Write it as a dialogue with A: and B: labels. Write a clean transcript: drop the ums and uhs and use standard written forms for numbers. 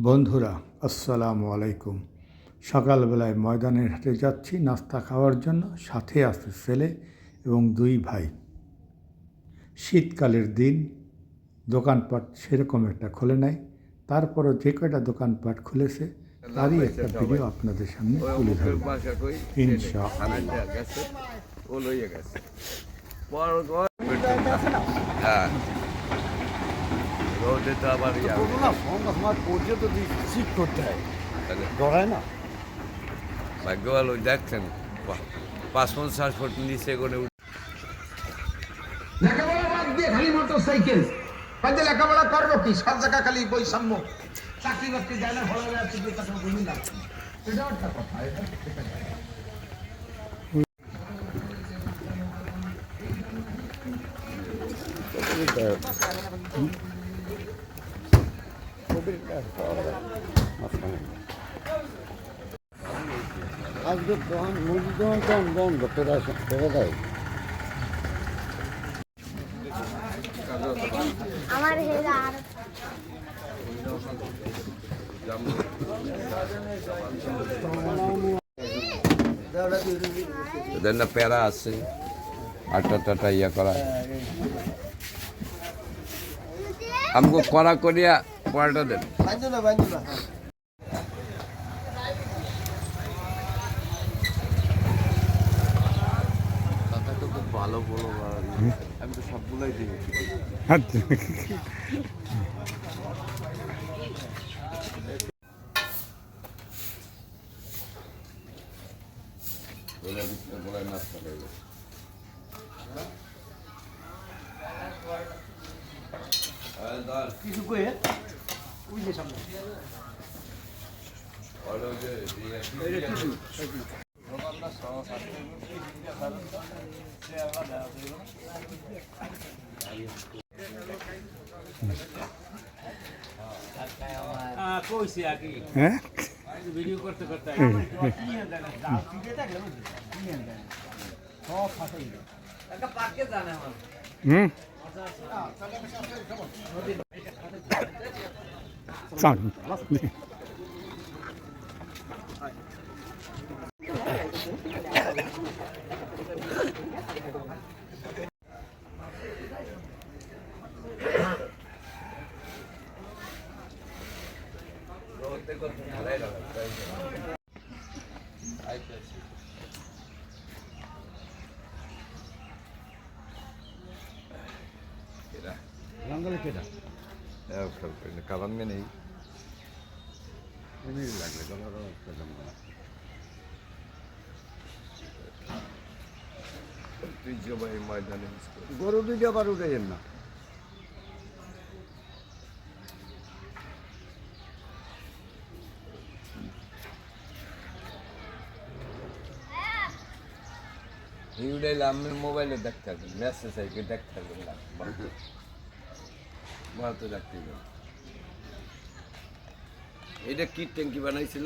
A: বন্ধুরা, আসসালামু আলাইকুম। সকালবেলায় ময়দানের হাটে যাচ্ছি নাস্তা খাওয়ার জন্য। সাথে আছে ছেলে এবং দুই ভাই। শীতকালের দিন, দোকানপাট সেরকম একটা খোলে নাই। তারপরও যে কয়টা দোকানপাট খুলেছে তারই একটা ভিডিও আপনাদের সামনে তুলে ধরব ইনশাআল্লাহ।
B: রোদে তো আবার
C: ঠিক করতে হয়, ডরায় না।
B: ভাগ্য ভালো দেখছেন ৫-৫০ ফুট নিচে করে
D: লেখাপড়া বাদ দিয়ে খালি মোটর সাইকেল বাদ লেখাপড়া করবো কি? সব জায়গা খালি বৈষম্য, চাকরি বাকরি যায় না, হলে আছে দুই টাকা ভূমি লাগছে। এটাও একটা কথা, এটা ঠিক আছে।
C: আজকে মুরগি দোকান বন্ধ ফেরা দেয়।
E: আমার
B: ওদের না প্যারা আছে, আটা টাটা ইয়া করা আমাকে করা করিয়া পড়াটা দেন। ভালো বলো, আমি তো সবগুলাই দেখেছি। নাস্তা করবে
D: কিছু কয়ে ওই যে সামনে কইছি আগে ভিডিও করতে করতে সব ফাটাই একটা পার্কে জানে আমার
B: কারণ নেই ময়দানে
C: গরু দুইটা আবার উঠে যান না।
B: আমি মোবাইলে দেখতে থাকবেন, মেসেজ আইকে দেখতে থাকবেন না ভালো তো দেখতে। এটা কি ট্যাঙ্কি বানাইছিল?